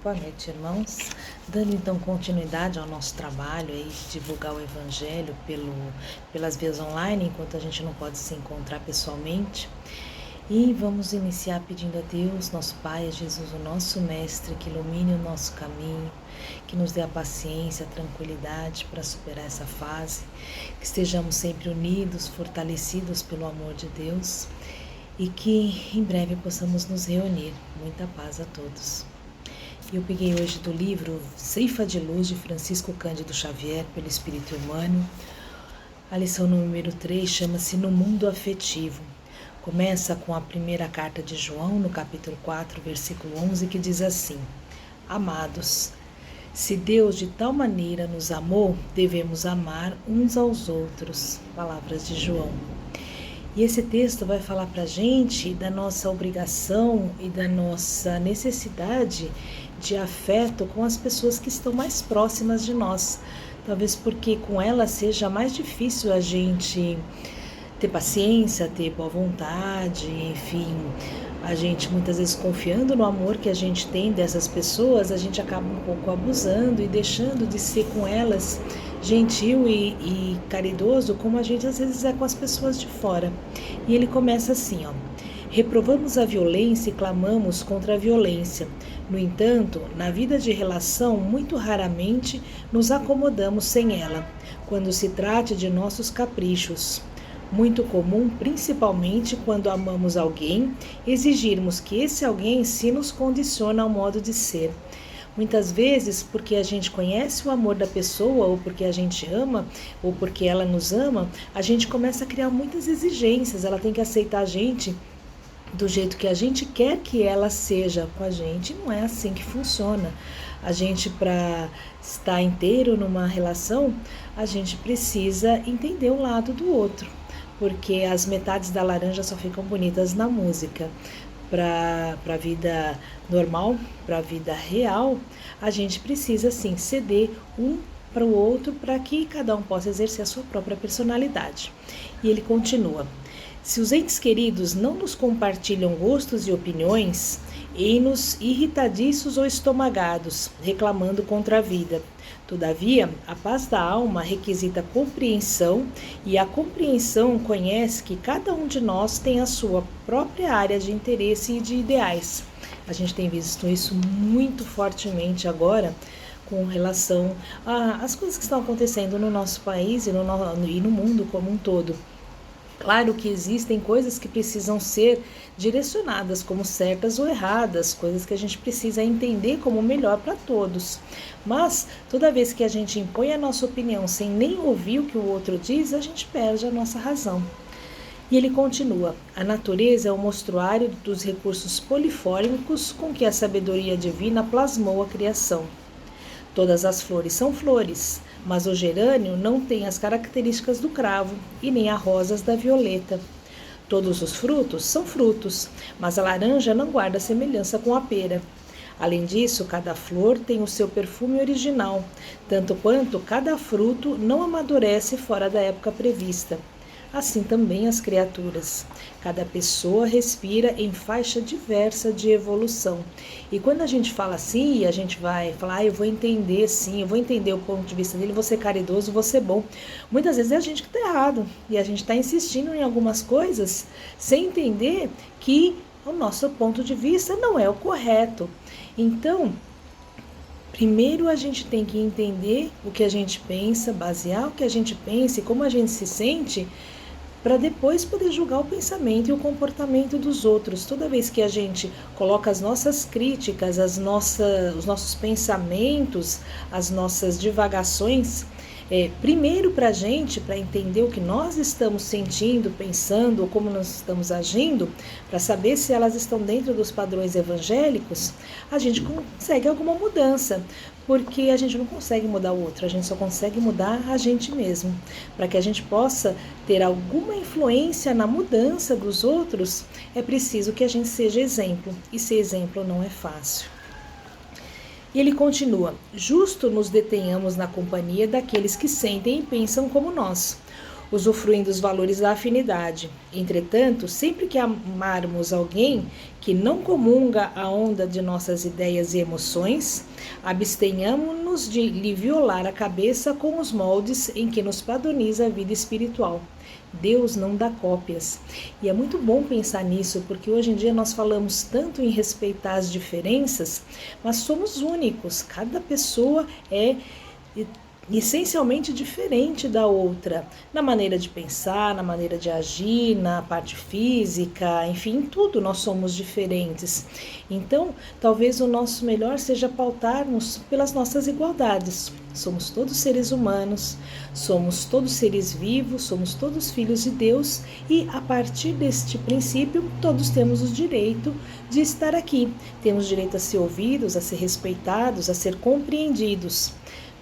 Boa noite, irmãos. Dando então continuidade ao nosso trabalho aí de divulgar o Evangelho pelas vias online, enquanto a gente não pode se encontrar pessoalmente. E vamos iniciar pedindo a Deus, nosso Pai, a Jesus, o nosso Mestre, que ilumine o nosso caminho, que nos dê a paciência, a tranquilidade para superar essa fase, que estejamos sempre unidos, fortalecidos pelo amor de Deus e que em breve possamos nos reunir. Muita paz a todos. Eu peguei hoje do livro Ceifa de Luz, de Francisco Cândido Xavier, pelo Espírito Emmanuel. A lição número 3 chama-se No Mundo Afetivo. Começa com a primeira carta de João, no capítulo 4, versículo 11, que diz assim: Amados, se Deus de tal maneira nos amou, devemos amar uns aos outros. Palavras de João. E esse texto vai falar para a gente da nossa obrigação e da nossa necessidade de afeto com as pessoas que estão mais próximas de nós. Talvez porque com elas seja mais difícil a gente ter paciência, ter boa vontade, enfim. A gente muitas vezes confiando no amor que a gente tem dessas pessoas, a gente acaba um pouco abusando e deixando de ser com elas gentil e caridoso como a gente às vezes é com as pessoas de fora. E ele começa assim, reprovamos a violência e clamamos contra a violência. No entanto, na vida de relação, muito raramente nos acomodamos sem ela, quando se trata de nossos caprichos. Muito comum, principalmente quando amamos alguém, exigirmos que esse alguém se nos condicione ao modo de ser. Muitas vezes, porque a gente conhece o amor da pessoa, ou porque a gente ama, ou porque ela nos ama, a gente começa a criar muitas exigências. Ela tem que aceitar a gente do jeito que a gente quer que ela seja com a gente. Não é assim que funciona. A gente, para estar inteiro numa relação, a gente precisa entender o lado do outro, porque as metades da laranja só ficam bonitas na música. Para a vida normal, para a vida real, a gente precisa sim ceder um para o outro para que cada um possa exercer a sua própria personalidade. E ele continua: se os entes queridos não nos compartilham gostos e opiniões, ei-nos irritadiços ou estomagados, reclamando contra a vida. Todavia, a paz da alma requisita compreensão, e a compreensão conhece que cada um de nós tem a sua própria área de interesse e de ideais. A gente tem visto isso muito fortemente agora com relação às coisas que estão acontecendo no nosso país e no mundo como um todo. Claro que existem coisas que precisam ser direcionadas como certas ou erradas, coisas que a gente precisa entender como melhor para todos. Mas toda vez que a gente impõe a nossa opinião sem nem ouvir o que o outro diz, a gente perde a nossa razão. E ele continua: a natureza é o mostruário dos recursos polifônicos com que a sabedoria divina plasmou a criação. Todas as flores são flores, mas o gerânio não tem as características do cravo e nem as rosas da violeta. Todos os frutos são frutos, mas a laranja não guarda semelhança com a pera. Além disso, cada flor tem o seu perfume original, tanto quanto cada fruto não amadurece fora da época prevista. Assim também as criaturas. Cada pessoa respira em faixa diversa de evolução. E quando a gente fala assim, a gente vai falar, eu vou entender sim, eu vou entender o ponto de vista dele, vou ser caridoso, vou ser bom. Muitas vezes é a gente que está errado. E a gente está insistindo em algumas coisas sem entender que o nosso ponto de vista não é o correto. Então, primeiro a gente tem que entender o que a gente pensa, basear o que a gente pensa e como a gente se sente, para depois poder julgar o pensamento e o comportamento dos outros. Toda vez que a gente coloca as nossas críticas, os nossos pensamentos, as nossas divagações, primeiro para a gente, para entender o que nós estamos sentindo, pensando, ou como nós estamos agindo, para saber se elas estão dentro dos padrões evangélicos, a gente consegue alguma mudança. Porque a gente não consegue mudar o outro, a gente só consegue mudar a gente mesmo. Para que a gente possa ter alguma influência na mudança dos outros, é preciso que a gente seja exemplo. E ser exemplo não é fácil. E ele continua: justo nos detenhamos na companhia daqueles que sentem e pensam como nós. usufruindo os valores da afinidade. Entretanto, sempre que amarmos alguém que não comunga a onda de nossas ideias e emoções, abstenhamos-nos de lhe violar a cabeça com os moldes em que nos padroniza a vida espiritual. Deus não dá cópias. E é muito bom pensar nisso, porque hoje em dia nós falamos tanto em respeitar as diferenças, mas somos únicos. Cada pessoa é essencialmente diferente da outra, na maneira de pensar, na maneira de agir, na parte física, enfim, em tudo nós somos diferentes. Então, talvez o nosso melhor seja pautar-nos pelas nossas igualdades. Somos todos seres humanos, somos todos seres vivos, somos todos filhos de Deus e, a partir deste princípio, todos temos o direito de estar aqui. Temos direito a ser ouvidos, a ser respeitados, a ser compreendidos.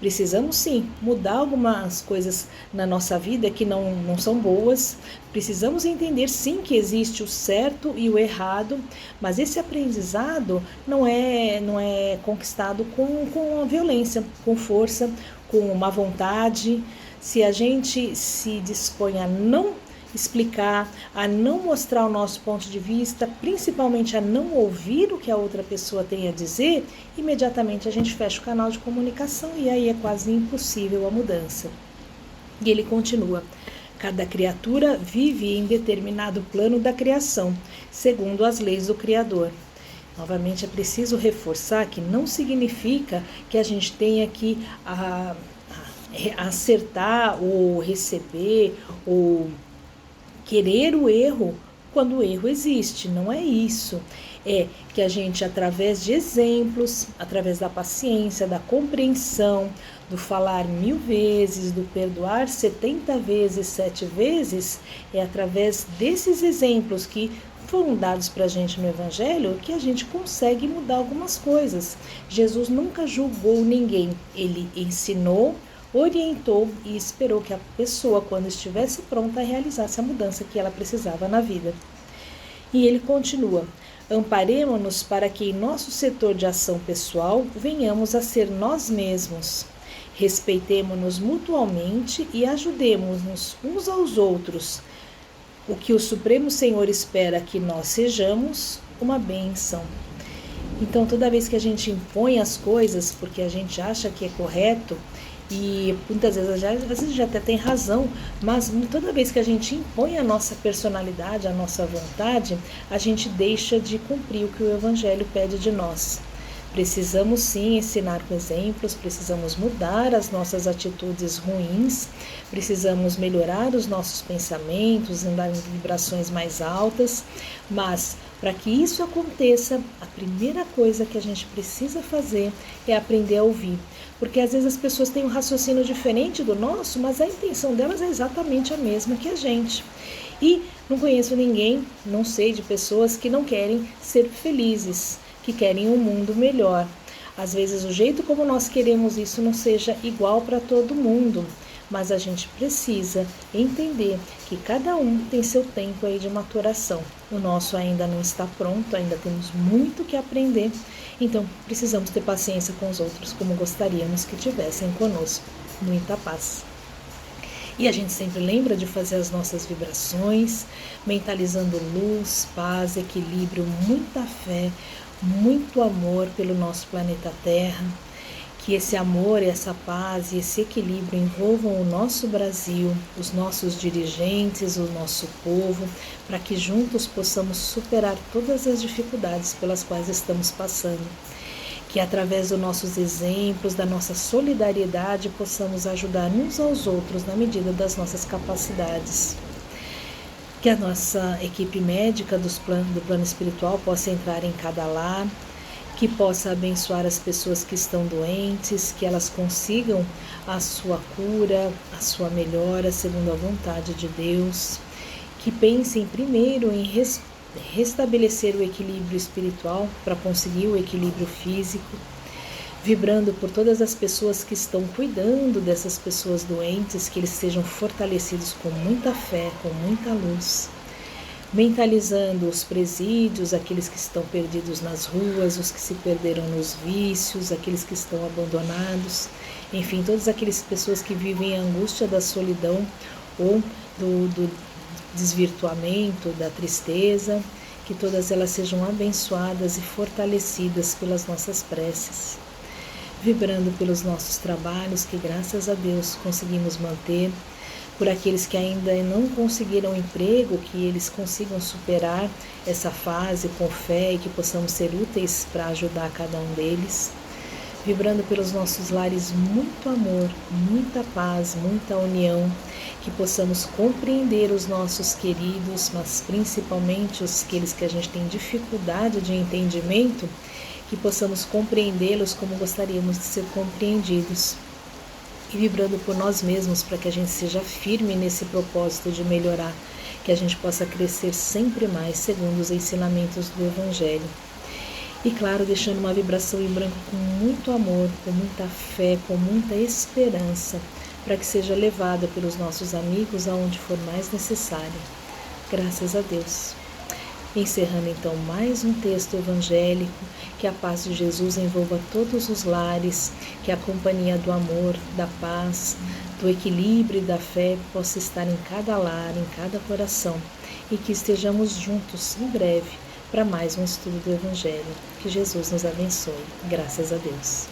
Precisamos sim mudar algumas coisas na nossa vida que não são boas. Precisamos entender sim que existe o certo e o errado, mas esse aprendizado não é conquistado com a violência, com força, com má vontade. Se a gente se dispõe a não explicar, a não mostrar o nosso ponto de vista, principalmente a não ouvir o que a outra pessoa tem a dizer, imediatamente a gente fecha o canal de comunicação e aí é quase impossível a mudança. E ele continua: cada criatura vive em determinado plano da criação, segundo as leis do Criador. Novamente é preciso reforçar que não significa que a gente tenha que acertar ou receber ou querer o erro quando o erro existe. Não é isso. É que a gente, através de exemplos, através da paciência, da compreensão, do falar 1000 vezes, do perdoar 70 vezes, 7 vezes, é através desses exemplos que foram dados para a gente no Evangelho que a gente consegue mudar algumas coisas. Jesus nunca julgou ninguém, ele ensinou, orientou e esperou que a pessoa, quando estivesse pronta, realizasse a mudança que ela precisava na vida. E ele continua: amparemo-nos para que em nosso setor de ação pessoal venhamos a ser nós mesmos. Respeitemo-nos mutuamente e ajudemos-nos uns aos outros. O que o Supremo Senhor espera que nós sejamos, uma bênção. Então, toda vez que a gente impõe as coisas porque a gente acha que é correto, e muitas vezes, às vezes já até tem razão, mas toda vez que a gente impõe a nossa personalidade, a nossa vontade, a gente deixa de cumprir o que o Evangelho pede de nós. Precisamos sim ensinar com exemplos, precisamos mudar as nossas atitudes ruins, precisamos melhorar os nossos pensamentos, andar em vibrações mais altas, mas para que isso aconteça, a primeira coisa que a gente precisa fazer é aprender a ouvir. Porque às vezes as pessoas têm um raciocínio diferente do nosso, mas a intenção delas é exatamente a mesma que a gente. E não conheço ninguém, não sei de pessoas que não querem ser felizes, que querem um mundo melhor. Às vezes o jeito como nós queremos isso não seja igual para todo mundo, mas a gente precisa entender que cada um tem seu tempo aí de maturação. O nosso ainda não está pronto, ainda temos muito que aprender, então precisamos ter paciência com os outros como gostaríamos que tivessem conosco. Muita paz. E a gente sempre lembra de fazer as nossas vibrações, mentalizando luz, paz, equilíbrio, muita fé, muito amor pelo nosso planeta Terra. Que esse amor, essa paz e esse equilíbrio envolvam o nosso Brasil, os nossos dirigentes, o nosso povo, para que juntos possamos superar todas as dificuldades pelas quais estamos passando. Que através dos nossos exemplos, da nossa solidariedade, possamos ajudar uns aos outros na medida das nossas capacidades. Que a nossa equipe médica do plano espiritual possa entrar em cada lar, que possa abençoar as pessoas que estão doentes, que elas consigam a sua cura, a sua melhora segundo a vontade de Deus, que pensem primeiro em restabelecer o equilíbrio espiritual para conseguir o equilíbrio físico, vibrando por todas as pessoas que estão cuidando dessas pessoas doentes, que eles sejam fortalecidos com muita fé, com muita luz. Mentalizando os presídios, aqueles que estão perdidos nas ruas, os que se perderam nos vícios, aqueles que estão abandonados, enfim, todas aquelas pessoas que vivem a angústia da solidão, ou do desvirtuamento, da tristeza, que todas elas sejam abençoadas e fortalecidas pelas nossas preces. Vibrando pelos nossos trabalhos, que graças a Deus conseguimos manter, por aqueles que ainda não conseguiram emprego, que eles consigam superar essa fase com fé e que possamos ser úteis para ajudar cada um deles. Vibrando pelos nossos lares muito amor, muita paz, muita união, que possamos compreender os nossos queridos, mas principalmente aqueles que a gente tem dificuldade de entendimento, que possamos compreendê-los como gostaríamos de ser compreendidos. E vibrando por nós mesmos para que a gente seja firme nesse propósito de melhorar, que a gente possa crescer sempre mais segundo os ensinamentos do Evangelho. E claro, deixando uma vibração em branco com muito amor, com muita fé, com muita esperança, para que seja levada pelos nossos amigos aonde for mais necessário. Graças a Deus. Encerrando então mais um texto evangélico, que a paz de Jesus envolva todos os lares, que a companhia do amor, da paz, do equilíbrio e da fé possa estar em cada lar, em cada coração, e que estejamos juntos em breve para mais um estudo do Evangelho. Que Jesus nos abençoe. Graças a Deus.